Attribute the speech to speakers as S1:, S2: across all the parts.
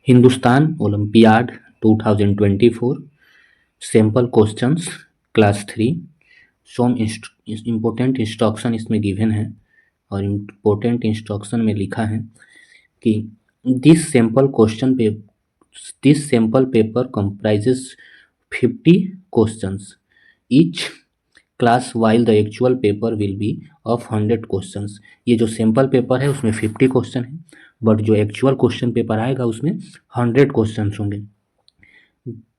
S1: Hindustan Olympiad 2024 sample questions class 3। Some important instruction इसमें given है और इम्पोर्टेंट इंस्ट्रक्शन में लिखा है कि this sample paper comprises 50 questions each class while the actual paper will be of 100 questions. ये जो सैंपल पेपर है उसमें 50 क्वेश्चन है, बट जो एक्चुअल क्वेश्चन पेपर आएगा उसमें 100 क्वेश्चंस होंगे।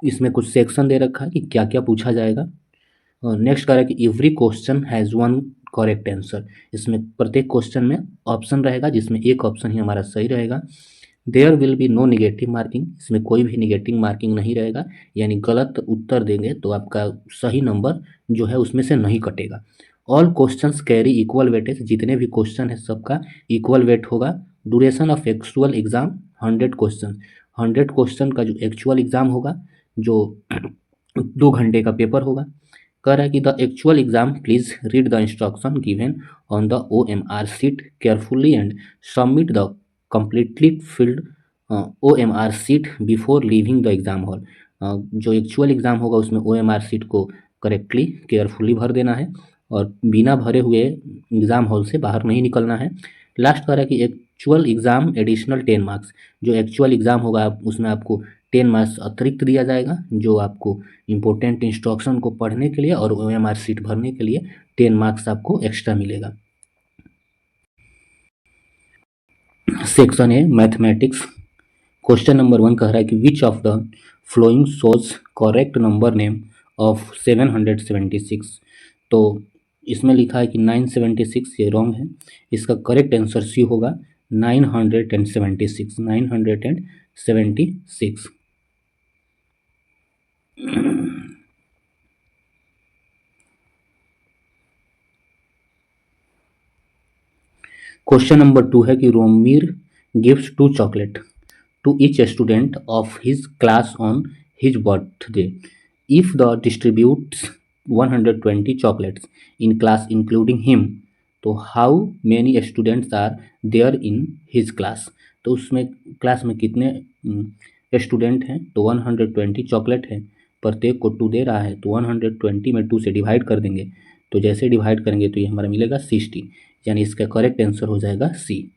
S1: इसमें कुछ सेक्शन दे रखा है कि क्या क्या पूछा जाएगा। नेक्स्ट कह रहा है कि every question has one correct answer. इसमें प्रत्येक क्वेश्चन में ऑप्शन रहेगा जिसमें एक ऑप्शन ही हमारा सही रहेगा। There will be no negative marking. इसमें कोई भी निगेटिव मार्किंग नहीं रहेगा, यानी गलत उत्तर देंगे तो आपका सही नंबर जो है उसमें से नहीं कटेगा। All questions carry equal weightage. जितने भी क्वेश्चन है सबका इक्वल वेट होगा। Duration of actual exam 100 question. 100 question का जो एक्चुअल एग्जाम होगा, जो 2 घंटे का पेपर होगा। कह रहा है कि the actual exam please read the instruction given on the OMR sheet carefully and submit the completely filled OMR sheet before leaving the exam hall. जो एक्चुअल एग्ज़ाम होगा उसमें OMR शीट को करेक्टली केयरफुली भर देना है और बिना भरे हुए एग्ज़ाम हॉल से बाहर नहीं निकलना है। लास्ट कह रहा है कि एक्चुअल एग्ज़ाम एडिशनल 10 मार्क्स। जो एक्चुअल एग्ज़ाम होगा उसमें आपको 10 मार्क्स अतिरिक्त दिया जाएगा, जो आपको इम्पोर्टेंट इंस्ट्रक्शन को पढ़ने के लिए और OMR शीट भरने के लिए 10 मार्क्स आपको एक्स्ट्रा मिलेगा। सेक्शन है मैथमेटिक्स। क्वेश्चन नंबर 1 कह रहा है कि विच of the flowing shows correct number name of 776। तो इसमें लिखा है कि 976, ये रॉन्ग है। इसका करेक्ट आंसर सी होगा 976। 976। क्वेश्चन नंबर 2 है कि Romir gives 2 chocolate to each student of his class on his birthday. If the distributes 120 chocolates in class including him, तो how many students are there in his class? तो उसमें class में कितने student हैं? तो 120 chocolate है, प्रत्येक को 2 दे रहा है, तो 120 में 2 से डिवाइड कर देंगे। तो जैसे डिवाइड करेंगे तो ये हमारा मिलेगा 60, यानी इसका करेक्ट आंसर हो जाएगा सी।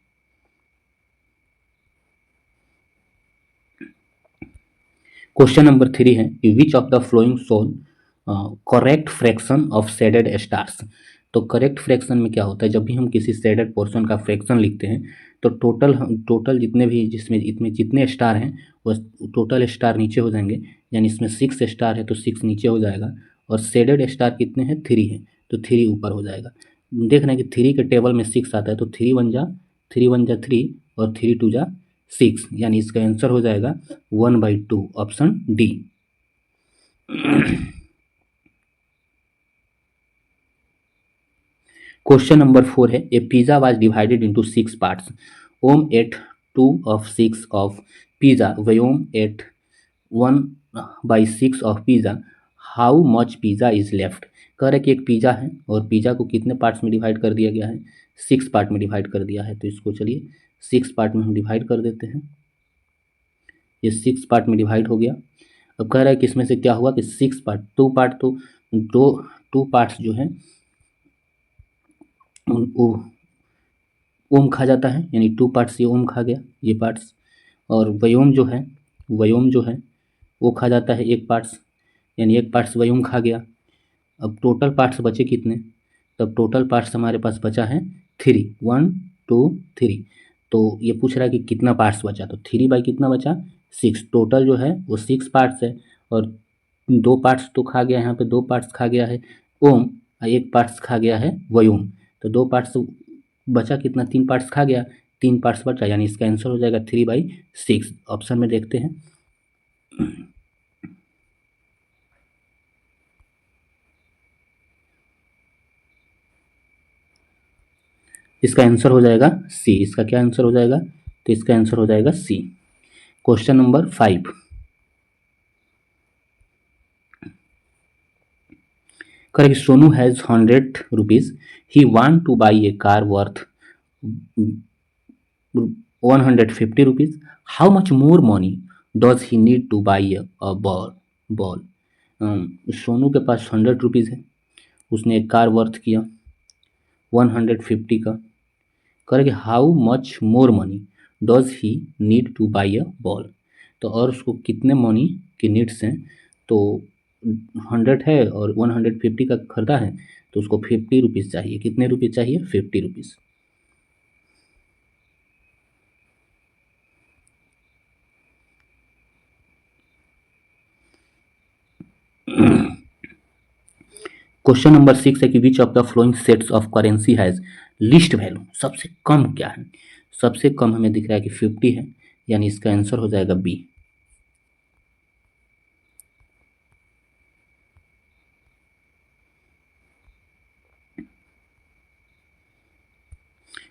S1: क्वेश्चन नंबर 3 है कि विच of the flowing shown correct fraction of shaded stars. तो करेक्ट फ्रैक्शन में क्या होता है, जब भी हम किसी शेडेड पोर्शन का फ्रैक्शन लिखते हैं तो टोटल जितने भी इसमें जितने स्टार हैं वो टोटल स्टार नीचे हो जाएंगे, यानी इसमें 6 स्टार है तो 6 नीचे हो जाएगा, और शेडेड स्टार कितने हैं, 3 है, तो 3 ऊपर हो जाएगा। देख रहे हैं कि 3 के टेबल में 6 आता है, तो 3 1 जा 3 और 3 2 जा 6, यानी इसका आंसर हो जाएगा 1/2, ऑप्शन डी। क्वेश्चन नंबर 4 है a pizza was divided into 6 parts. Om ate 2 of 6 of pizza, Vyom ate 1/6 of pizza, how much pizza is left. कह रहा है कि एक पिज़्ज़ा है और पिज़्ज़ा को कितने पार्ट्स में डिवाइड कर दिया गया है, 6 पार्ट में डिवाइड कर दिया है। तो इसको चलिए 6 पार्ट में हम डिवाइड कर देते हैं। ये 6 पार्ट में डिवाइड हो गया। अब कह रहा है कि इसमें से क्या हुआ कि 6 पार्ट, 2 पार्ट तो दो 2 पार्ट्स जो है वो ओम खा जाता है, यानी 2 पार्ट्स ये ओम खा गया, ये पार्ट्स। और वयोम जो है वो खा जाता है 1 पार्ट्स, यानी 1 पार्ट्स वयोम खा गया। अब टोटल पार्ट्स बचे कितने, तब टोटल पार्ट्स हमारे पास बचा है 3, 1 2 3। तो ये पूछ रहा है कि कितना पार्ट्स बचा, तो 3 बाई कितना बचा, 6। टोटल जो है वो 6 पार्ट्स है, और 2 पार्ट्स तो खा गया है, यहाँ पे 2 पार्ट्स खा गया है ओम, और 1 पार्ट्स खा गया है वयोम। तो 2 पार्ट्स बचा कितना, 3 पार्ट्स खा गया, 3 पार्ट्स बचा, यानी इसका आंसर हो जाएगा 3/6। ऑप्शन में देखते हैं। इसका आंसर हो जाएगा सी। इसका क्या आंसर हो जाएगा, तो इसका आंसर हो जाएगा C. Question number 5, correct. Sonu has 100 rupees, he want to buy a car worth 150 rupees. How much more money does he need to buy a ball? Sonu के पास 100 रुपीज़ है, उसने एक कार वर्थ किया 150 का। करेंगे how much more money does he need two by a ball, तो और उसको कितने मनी की नीड्स हैं, तो 100 है और 150 का खरीदा है, तो उसको 50 रुपीज़ चाहिए। कितने रुपीज़ चाहिए? 50 रुपीज़। क्वेश्चन नंबर 6 है कि विच of the flowing sets of currency has least value, सबसे कम क्या है? सबसे कम हमें दिख रहा है कि 50 है, यानी इसका आंसर हो जाएगा बी।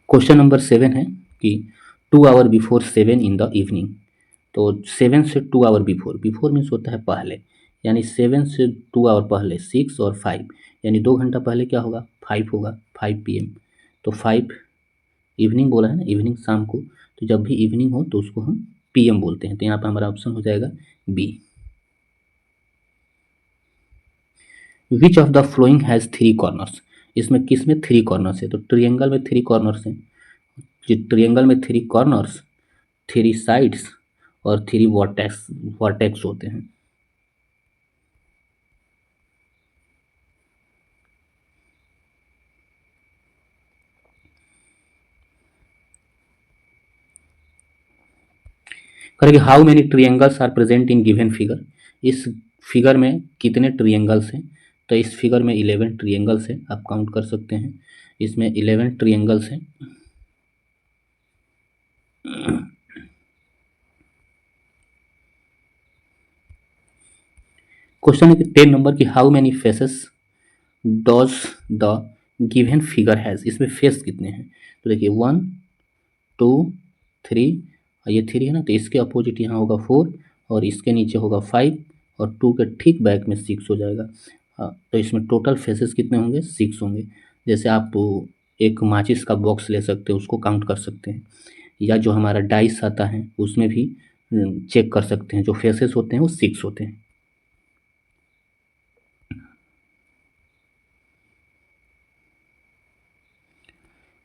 S1: क्वेश्चन नंबर 7 है कि 2 hour before 7 in the evening, तो 7 से 2 आवर बिफोर, बिफोर मीन्स होता है पहले, यानी 7 से 2 आवर पहले 6 और 5, यानी 2 घंटा पहले क्या होगा? 5 होगा, 5 PM। तो 5 इवनिंग बोला है ना, इवनिंग शाम को, तो जब भी इवनिंग हो तो उसको हम PM बोलते हैं, तो यहाँ पर हमारा ऑप्शन हो जाएगा B. Which of the following has 3 corners, इसमें किस में 3 कॉर्नर्स है? तो ट्रिएंगल में 3 कॉर्नर्स हैं। ट्रिएंगल में 3 कॉर्नर्स, 3 साइड्स और 3 वर्टेक्स वर्टेक्स होते हैं। करेंगे how many triangles are present in given figure, इस फिगर में कितने ट्रिएंगल्स हैं? तो इस फिगर में 11 ट्रिएंगल्स हैं, आप काउंट कर सकते हैं, इसमें 11 ट्रिएंगल्स हैं। क्वेश्चन है कि 10 नंबर की how many faces does the given figure has, इसमें फेस कितने हैं? तो देखिए 1 2 3, ये 3 है ना, तो इसके अपोजिट यहाँ होगा 4 और इसके नीचे होगा 5 और 2 के ठीक बैक में 6 हो जाएगा। हाँ, तो इसमें टोटल फेसेस कितने होंगे? 6 होंगे। जैसे आप एक माचिस का बॉक्स ले सकते हैं, उसको काउंट कर सकते हैं, या जो हमारा डाइस आता है उसमें भी चेक कर सकते हैं, जो फेसेस होते हैं वो 6 होते हैं।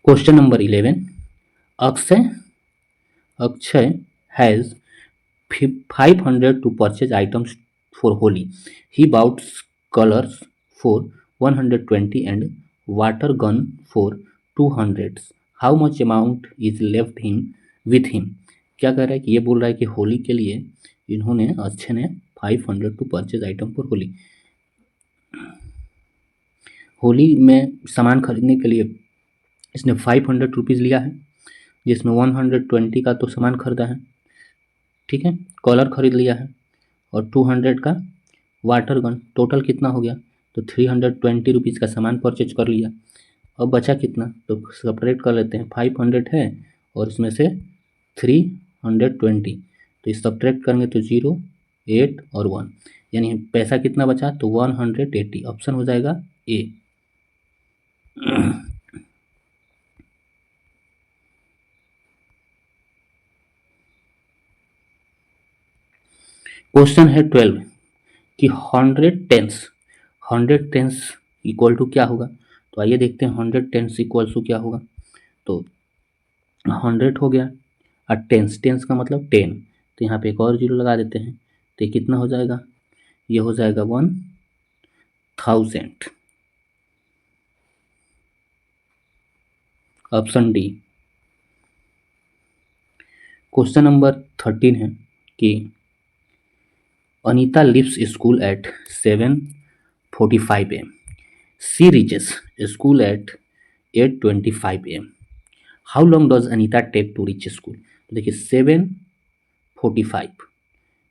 S1: Question number 11, Akshay Akshay has 500 to purchase items for Holi. He bought colors for 120 and water gun for 200. How much amount is left him with him? क्या कह रहा है कि ये बोल रहा है कि होली के लिए इन्होंने अक्षय ने 500 to purchase item for Holi, Holi में सामान खरीदने के लिए इसने 500 रुपीज़ लिया है, जिसमें 120 का तो सामान खरीदा है, ठीक है, कॉलर खरीद लिया है, और 200 का वाटर गन, टोटल कितना हो गया? तो 320 रुपीज़ का सामान परचेज कर लिया। अब बचा कितना? तो सेपरेट कर लेते हैं, 500 है और इसमें से 320, तो इस सब्ट्रैक्ट करेंगे तो 0 8 और 1, यानी पैसा कितना बचा? तो 180, ऑप्शन हो जाएगा ए। क्वेश्चन है 12 कि 100 टेंस इक्वल टू क्या होगा? तो आइए देखते हैं 100 टेंस इक्वल टू क्या होगा। तो 100 हो गया और टेंस, टेंस का मतलब 10, तो यहाँ पे एक और जीरो लगा देते हैं, तो ये कितना हो जाएगा? ये हो जाएगा 1000, ऑप्शन डी। क्वेश्चन नंबर 13 है कि Anita leaves school at 7:45 AM. She reaches school at 8:25 AM. How long does Anita take to reach school? देखिए 7:45,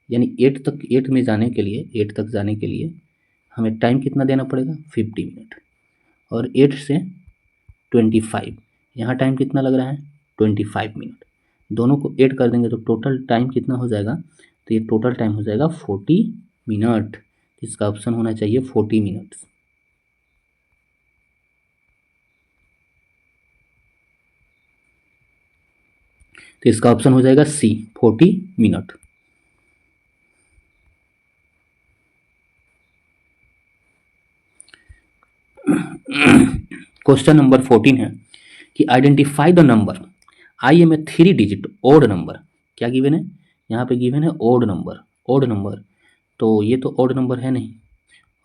S1: यानी 8 में जाने के लिए, 8 तक जाने के लिए हमें टाइम कितना देना पड़ेगा? 50 मिनट, और 8 से 25 यहाँ टाइम कितना लग रहा है? 25 मिनट, दोनों को ऐड कर देंगे तो टोटल टाइम कितना हो जाएगा? तो ये टोटल टाइम हो जाएगा 40 मिनट, इसका ऑप्शन होना चाहिए 40 मिनट्स। तो इसका ऑप्शन हो जाएगा सी 40 मिनट। क्वेश्चन नंबर 14 है कि identify the number I am a 3 digit odd number. क्या गिवन है यहाँ पे? गिवन है ओड नंबर। ओड नंबर तो ये तो ओड नंबर है नहीं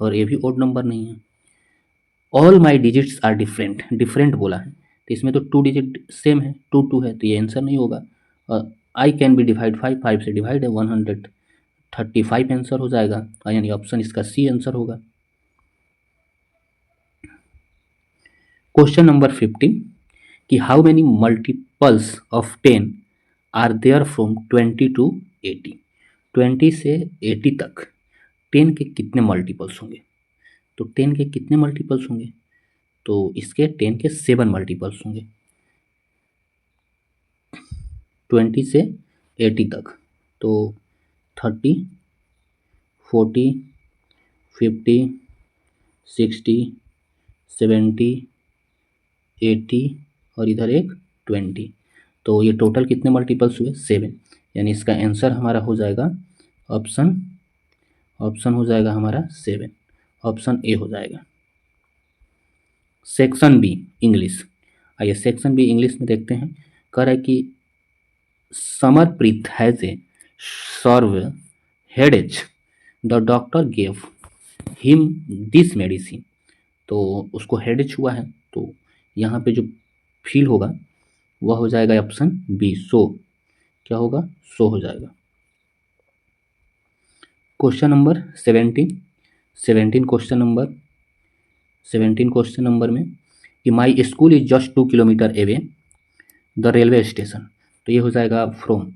S1: और ये भी ओड नंबर नहीं है। All my digits are different, different बोला है तो इसमें तो 2 डिजिट सेम है, 2 है तो ये आंसर नहीं होगा। और आई कैन बी डिवाइड 5, 5 से डिवाइड है 135 आंसर हो जाएगा, यानी ऑप्शन इसका सी आंसर होगा। क्वेश्चन नंबर 15 कि how many multiples of 10 are there from 20 to 80। 20 से 80 तक 10 के कितने मल्टीपल्स होंगे? तो 10 के कितने मल्टीपल्स होंगे? तो इसके 10 के 7 मल्टीपल्स होंगे 20 से 80 तक। तो 30, 40, 50, 60, 70, 80 और इधर एक 20। तो ये टोटल कितने मल्टीपल्स हुए? 7, यानी इसका आंसर हमारा हो जाएगा ऑप्शन हो जाएगा हमारा 7, ऑप्शन ए हो जाएगा। सेक्शन बी इंग्लिश, आइए सेक्शन बी इंग्लिश में देखते हैं। कह रहा है कि Samarpreet has a severe headache, the doctor gave him this medicine. तो उसको हेडेच हुआ है तो यहाँ पे जो फील होगा वह हो जाएगा ऑप्शन बी सो। क्या होगा? सो हो जाएगा। क्वेश्चन नंबर 17 क्वेश्चन नंबर में कि my school is just 2 kilometre away the railway station. तो ये हो जाएगा फ्रॉम,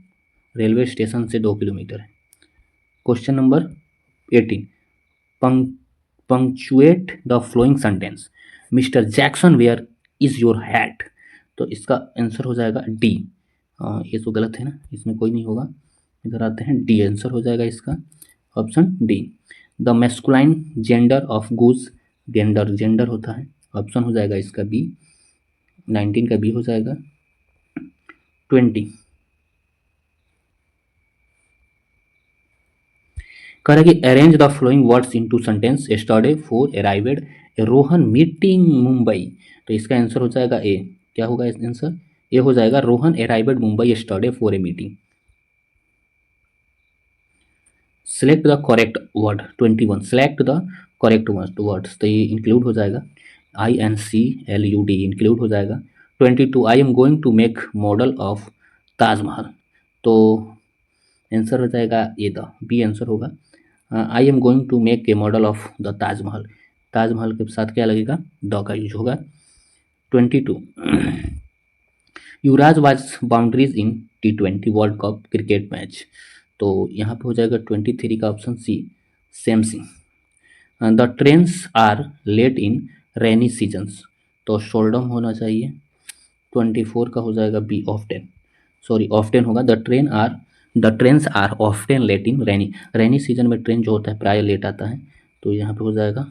S1: रेलवे स्टेशन से 2 किलोमीटर है। Question number 18 punctuate the following sentence, mister Jackson where is your hat. तो इसका आंसर हो जाएगा डी। ये तो गलत है ना, इसमें कोई नहीं होगा। इधर आते हैं, डी आंसर हो जाएगा इसका, option D. The masculine gender of goose, gender होता है, ऑप्शन हो जाएगा इसका बी, 19 का बी हो जाएगा। 20 कह रहा है कि arrange the flowing words into sentence, yesterday for arrived Rohan meeting Mumbai. तो इसका आंसर हो जाएगा ए। क्या होगा इस आंसर? ए हो जाएगा, Rohan arrived Mumbai yesterday for a meeting. Select the correct word 21, select the correct words, तो ये इंक्लूड हो जाएगा, INCLUD इंक्लूड हो जाएगा। 22 I am going to make model of Taj Mahal. तो आंसर हो जाएगा ये, द बी आंसर होगा। I am going to make a model of the Taj Mahal, Taj Mahal के साथ क्या लगेगा? द का यूज होगा। 22 युवराज was boundaries in T20 world cup cricket match. तो यहाँ पे हो जाएगा 23 का option C, same C. The trains are late in rainy seasons, तो शोल्डम होना चाहिए। 24 का हो जाएगा बी, ऑफ्टेन, सॉरी ऑफ्टेन होगा। The trains are often late in rainy season में ट्रेन जो होता है प्राय लेट आता है, तो यहाँ पे हो जाएगा।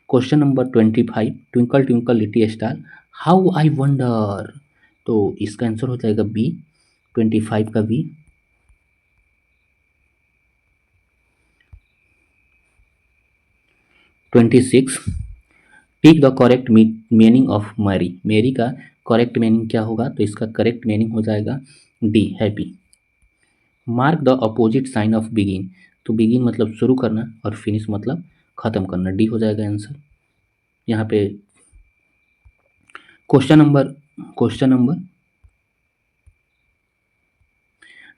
S1: Question number 25 twinkle twinkle little star how I wonder. तो इसका आंसर हो जाएगा बी, 25 का B. 26 pick the correct meaning of merry, merry का करेक्ट मीनिंग क्या होगा? तो इसका करेक्ट मीनिंग हो जाएगा D, happy. Mark the opposite sign of begin, तो बिगिन मतलब शुरू करना और फिनिश मतलब खत्म करना, डी हो जाएगा आंसर यहाँ पे। क्वेश्चन नंबर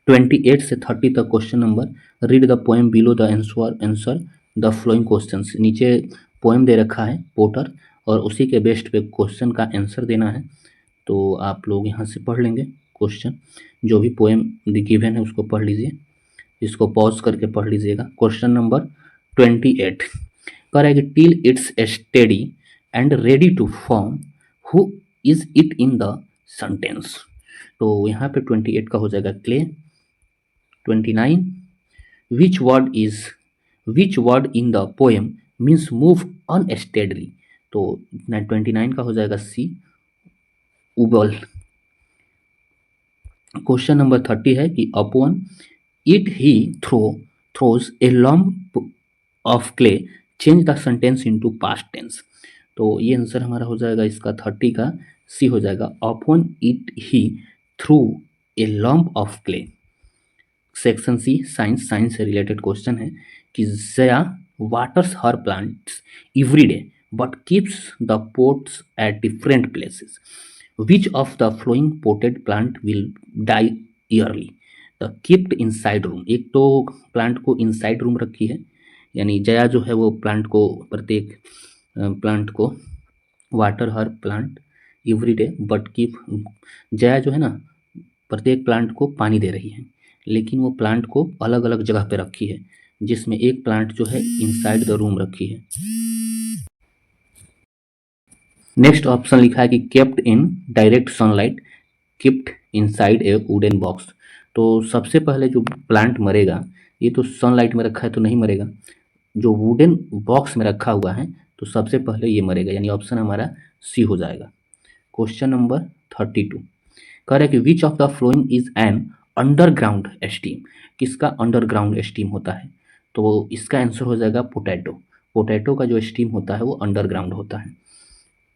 S1: 28 से 30 तक question number. Read the poem below the answer the flowing questions, नीचे पोएम दे रखा है पोटर और उसी के बेस्ट पे क्वेश्चन का आंसर देना है। तो आप लोग यहाँ से पढ़ लेंगे क्वेश्चन, जो भी पोएम गिवन है उसको पढ़ लीजिए, इसको पॉज करके पढ़ लीजिएगा। क्वेश्चन नंबर 28 कह रहा है कि till it's steady and ready to form who is it in the sentence. तो यहाँ पे 28 का हो जाएगा clay. 29 which word in the poem means move unsteadily। तो 29 का हो जाएगा सी, उबल। क्वेश्चन नंबर 30 है कि upon it he throws a lump of clay, change the sentence into past tense. तो ये आंसर हमारा हो जाएगा इसका 30 का सी हो जाएगा। Upon it he threw a lump of clay. Section C science, science से रिलेटेड क्वेश्चन है कि Jaya waters her plants every day but keeps the pots at different places, which of the following potted plant will die early. The kept inside room, एक तो plant को inside room रखी है, यानी जया जो है वो प्लांट को, प्रत्येक प्लांट को water her plant every day but keep, Jaya जो है ना प्रत्येक प्लांट को पानी दे रही है, लेकिन वो प्लांट को अलग अलग जगह पे रखी है, जिसमें एक प्लांट जो है इनसाइड द रूम रखी है। नेक्स्ट ऑप्शन लिखा है कि kept in direct sunlight, kept inside a wooden box. तो सबसे पहले जो प्लांट मरेगा, ये तो सनलाइट में रखा है तो नहीं मरेगा, जो वुडन बॉक्स में रखा हुआ है तो सबसे पहले ये मरेगा, यानी ऑप्शन हमारा सी हो जाएगा। क्वेश्चन नंबर 32 कह रहा है कि विच of the following is an underground steam, किसका अंडरग्राउंड स्टीम होता है, तो इसका आंसर हो जाएगा पोटैटो। पोटैटो का जो स्टीम होता है वो अंडरग्राउंड होता है।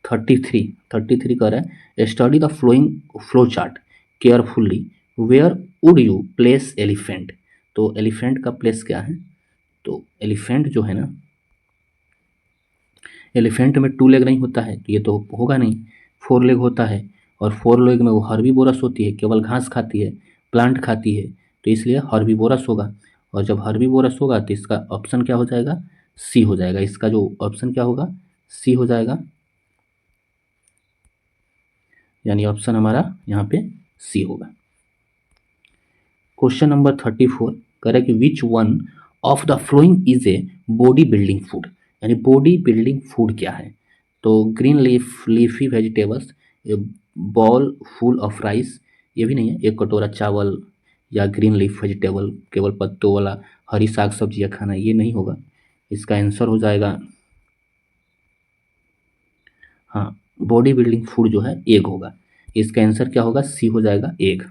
S1: 33 कह रहा है study the following flow chart carefully, where would you place elephant. तो एलिफेंट का प्लेस क्या है, तो एलिफेंट जो है ना, एलिफेंट में 2 लेग नहीं होता है, तो ये तो होगा नहीं, 4 लेग होता है, और 4 लेग में वो हर्बीवोरस होती है, केवल घास खाती है, प्लांट खाती है, तो इसलिए हर्बीवोरस होगा। और जब हर्बीवोरस होगा तो इसका ऑप्शन क्या हो जाएगा, सी हो जाएगा। इसका जो ऑप्शन क्या होगा, सी हो जाएगा, यानी ऑप्शन हमारा यहाँ पे सी होगा। क्वेश्चन नंबर 34 कह रहा है कि which one of the following is a body building food, यानी बॉडी बिल्डिंग फूड क्या है, तो green leafy vegetables, ball full of rice, ये भी नहीं है, एक कटोरा चावल या ग्रीन लीफ वेजिटेबल, केवल पत्तों वाला हरी साग सब्जियाँ खाना, ये नहीं होगा। इसका आंसर हो जाएगा, हाँ, बॉडी बिल्डिंग फूड जो है एग होगा। इसका आंसर क्या होगा, सी हो जाएगा, एग।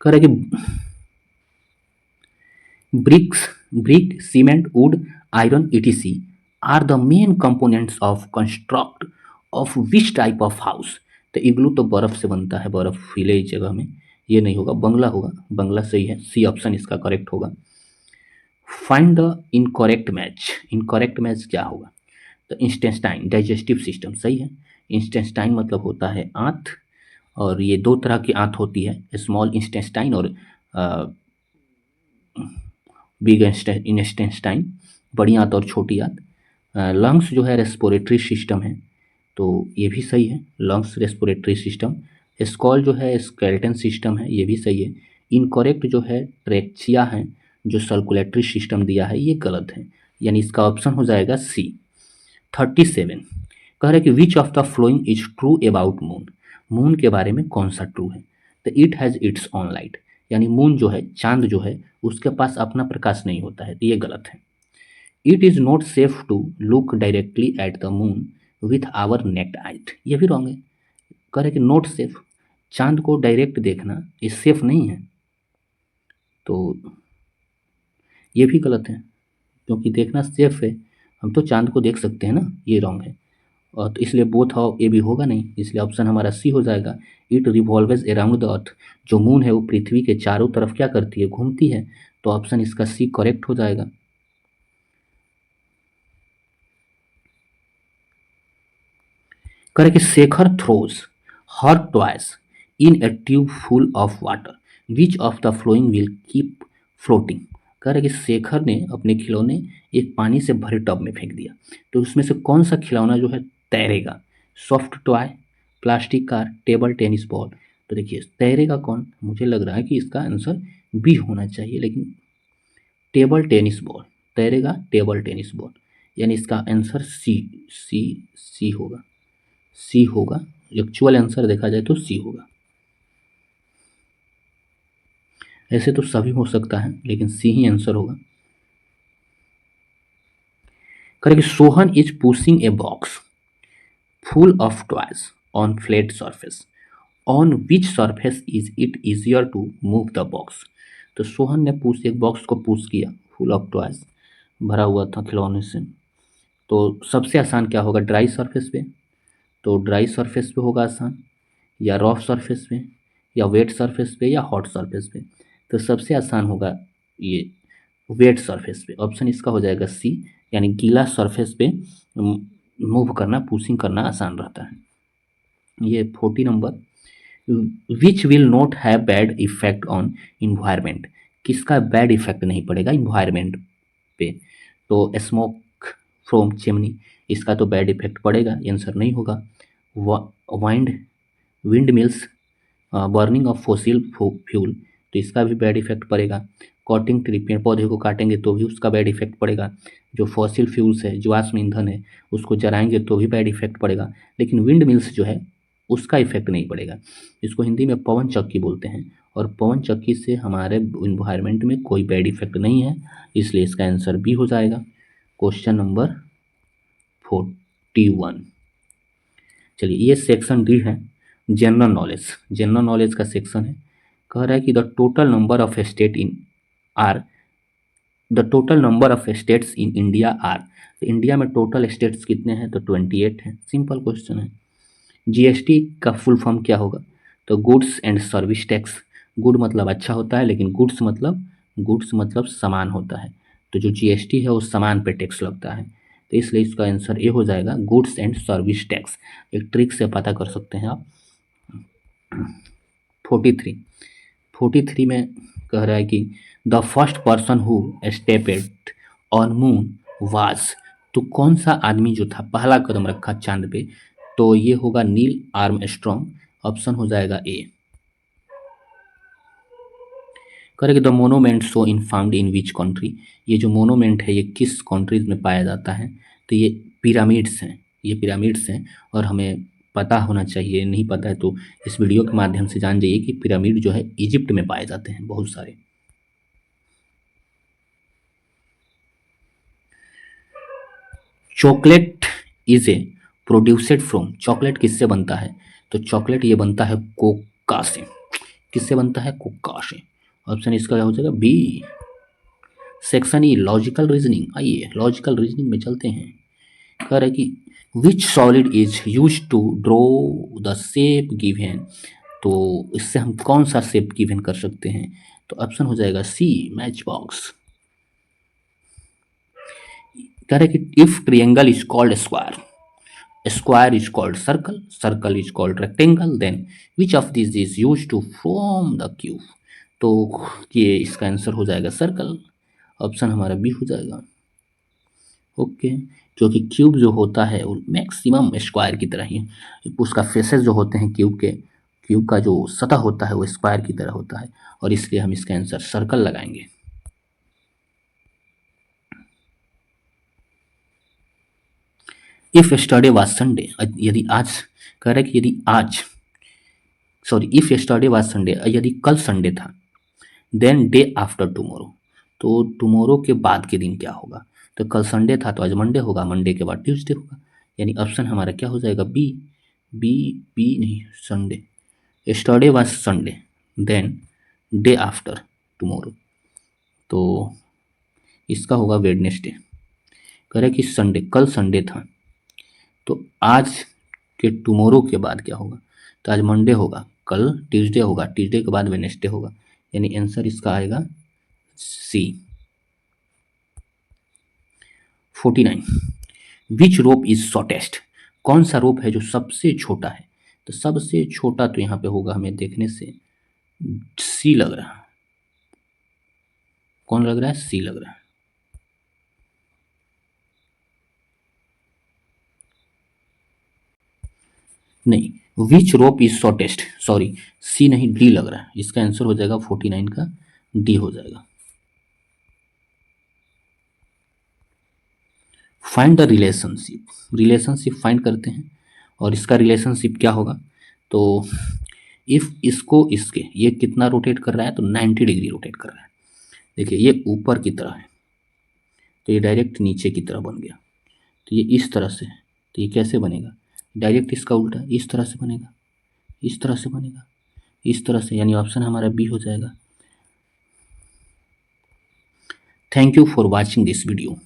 S1: कह रहा है कि bricks, brick, cement, wood, iron, etc. are the main components of construct of which type of house। तो इग्लू तो बर्फ से बनता है, बर्फ हिले जगह में, ये नहीं होगा, बंगला होगा, बंगला सही है, सी ऑप्शन इसका करेक्ट होगा। Find the incorrect match, incorrect match क्या होगा, तो इंस्टेंटाइन डाइजेस्टिव सिस्टम सही है। इंस्टेंटाइन मतलब होता है आंत, और ये 2 तरह की आंत होती है, स्मॉल इंस्टेंटाइन और बिग इंटेस्टाइन, बड़ी आंत और छोटी आंत। लंग्स जो है रेस्पिरेटरी सिस्टम है, तो ये भी सही है, लंग्स रेस्पिरेटरी सिस्टम। स्कॉल जो है स्केलेटन सिस्टम है, ये भी सही है। इनकरेक्ट जो है ट्रेक्चिया है, जो सर्कुलेटरी सिस्टम दिया है, ये गलत है, यानी इसका ऑप्शन हो जाएगा सी। 37 कह रहा है कि विच of the following is true about moon, moon के बारे में कौन सा ट्रू है, तो it has its on light, यानी मून जो है, चांद जो है, उसके पास अपना प्रकाश नहीं होता है, तो ये गलत है। It is not safe to look directly at the moon with our naked eyes, ये भी रॉन्ग है। कह रहे कि नॉट सेफ, चांद को डायरेक्ट देखना ये सेफ नहीं है, तो ये भी गलत है, क्योंकि देखना सेफ है, हम तो चांद को देख सकते हैं ना, ये रॉन्ग है। और तो इसलिए बोथ हो ये भी होगा नहीं, इसलिए ऑप्शन हमारा सी हो जाएगा। It revolves around the earth, जो मून है वो पृथ्वी के चारों तरफ क्या करती है, घूमती है, तो ऑप्शन इसका सी करेक्ट हो जाएगा। करे कि Shekhar throws her toys in A tube full of water, which of the flowing will keep floating. कह रहे कि शेखर ने अपने खिलौने एक पानी से भरे टब में फेंक दिया, तो उसमें से कौन सा खिलौना जो है तैरेगा, soft toy, plastic car, table tennis ball. तो देखिए तैरेगा कौन, मुझे लग रहा है कि इसका आंसर बी होना चाहिए, लेकिन टेबल टेनिस बॉल, तैरेगा टेबल टेनिस बॉल, यानी इसका आंसर सी, सी सी होगा, सी होगा। एक्चुअल आंसर देखा जाए तो सी होगा, ऐसे तो सभी हो सकता है, लेकिन सी ही आंसर होगा। Correct, Sohan is pushing a box full of toys on flat surface. On which surface is it easier to move the box? तो सोहन ने एक बॉक्स को पुश किया, फुल ऑफ टॉयज, भरा हुआ था खिलौने से। तो सबसे आसान क्या होगा, ड्राई सरफेस पे। तो ड्राई सरफेस पे होगा आसान, या रफ सरफेस पे, या वेट सरफेस पे, या हॉट सरफेस पे। तो सबसे आसान होगा ये वेट सरफेस पे। ऑप्शन इसका हो जाएगा सी, यानी गीला सरफेस पे मूव करना, पुशिंग करना आसान रहता है। ये 40 number, which will not have bad effect on environment, किसका बैड इफेक्ट नहीं पड़ेगा इन्वायरमेंट पे। तो स्मोक फ्रॉम चिमनी, इसका तो बैड इफेक्ट पड़ेगा, आंसर नहीं होगा। Wind wind mills, burning of fossil fuel, तो इसका भी बैड इफेक्ट पड़ेगा। कॉटिंग ट्री, पेड़ पौधे को काटेंगे तो भी उसका बैड इफेक्ट पड़ेगा। जो फॉसिल फ्यूल्स है, जीवाश्म ईंधन है, उसको जलाएंगे तो भी बैड इफेक्ट पड़ेगा। लेकिन विंड मिल्स जो है उसका इफेक्ट नहीं पड़ेगा। इसको हिंदी में पवन चक्की बोलते हैं, और पवन चक्की से हमारे इन्वायरमेंट में कोई बैड इफेक्ट नहीं है, इसलिए इसका आंसर बी हो जाएगा। Question number 41। चलिए, ये सेक्शन डी है, जनरल नॉलेज। जनरल नॉलेज का सेक्शन है। कह रहा है कि the total number of state in are, the total number of states in India are. तो इंडिया में टोटल स्टेट्स कितने हैं, तो 28 हैं। सिंपल क्वेश्चन है। जीएसटी का फुल फॉर्म क्या होगा, तो goods and service tax. Good मतलब अच्छा होता है, लेकिन गुड्स मतलब सामान होता है। तो जो जीएसटी है वो सामान पे टैक्स लगता है, तो इसलिए इसका आंसर ए हो जाएगा, गुड्स एंड सर्विस टैक्स। एक ट्रिक से पता कर सकते हैं आप। 43 में कह रहा है कि the first person who stepped on moon was, तो कौन सा आदमी जो था पहला कदम रखा चांद पे, तो ये होगा नील आर्मस्ट्रॉन्ग। ऑप्शन हो जाएगा A. Correct. The monument so in found in which country, ये जो मोनोमेंट है ये किस कंट्रीज में पाया जाता है, तो ये पिरामिड्स हैं। ये पिरामिड्स हैं, और हमें पता होना चाहिए, नहीं पता है तो इस वीडियो के माध्यम से जान जाइए कि पिरामिड जो है इजिप्ट में पाए जाते हैं बहुत सारे। Chocolate is a produced from, chocolate किससे बनता है, तो चॉकलेट ये बनता है कोका से। किससे बनता है, कोका से। ऑप्शन इसका क्या हो जाएगा, B. Section E, logical reasoning. आइए लॉजिकल रीजनिंग में चलते हैं। कह रहा है कि which solid is use to draw the shape given, तो इससे हम कौन सा शेप गिवन कर सकते हैं, तो ऑप्शन हो जाएगा सी, मैच बॉक्स। कह रहा है कि if triangle is called square, square is called circle, circle is called rectangle, then which of this is use to form the cube, तो ये इसका आंसर हो जाएगा सर्कल। ऑप्शन हमारा बी हो जाएगा। ओके, क्योंकि क्यूब जो होता है वो मैक्सिमम स्क्वायर की तरह ही, उसका फेसेस जो होते हैं क्यूब का जो सतह होता है वो स्क्वायर की तरह होता है, और इसलिए हम इसका आंसर सर्कल लगाएंगे। इफ यस्टरडे वाज संडे, यदि आज, कह रहे कि यदि आज, sorry, if yesterday was Sunday, यदि कल संडे था, देन डे आफ्टर टुमारो, तो टुमारो के बाद के दिन क्या होगा, तो कल संडे था तो आज मंडे होगा, मंडे के बाद ट्यूसडे होगा, यानी ऑप्शन हमारा क्या हो जाएगा, बी। बी, बी नहीं, Sunday. Yesterday was Sunday, then day after tomorrow, तो इसका होगा वेडनेसडे। कह रहे कि संडे, कल संडे था, तो आज के टुमारो के बाद क्या होगा, तो आज मंडे होगा, कल ट्यूसडे होगा, ट्यूसडे के बाद वेडनेसडे होगा, यानी आंसर इसका आएगा सी। 49, विच रोप इज शॉर्टेस्ट, कौन सा रोप है जो सबसे छोटा है, तो सबसे छोटा तो यहाँ पे होगा, हमें देखने से सी लग रहा है। कौन लग रहा है, सी लग रहा है। नहीं, विच रोप इज शॉर्टेस्ट, सॉरी, सी नहीं, डी लग रहा है। इसका आंसर हो जाएगा 49 का डी हो जाएगा। Find the relationship, relationship find करते हैं, और इसका रिलेशनशिप क्या होगा, तो इफ इसको इसके, ये कितना रोटेट कर रहा है, तो 90 डिग्री रोटेट कर रहा है। देखिए ये ऊपर की तरह है, तो ये डायरेक्ट नीचे की तरह बन गया, तो ये इस तरह से है, तो ये कैसे बनेगा, डायरेक्ट इसका उल्टा इस तरह से बनेगा, इस तरह से बनेगा, इस तरह से, यानी ऑप्शन हमारा बी हो जाएगा। Thank you for watching this video.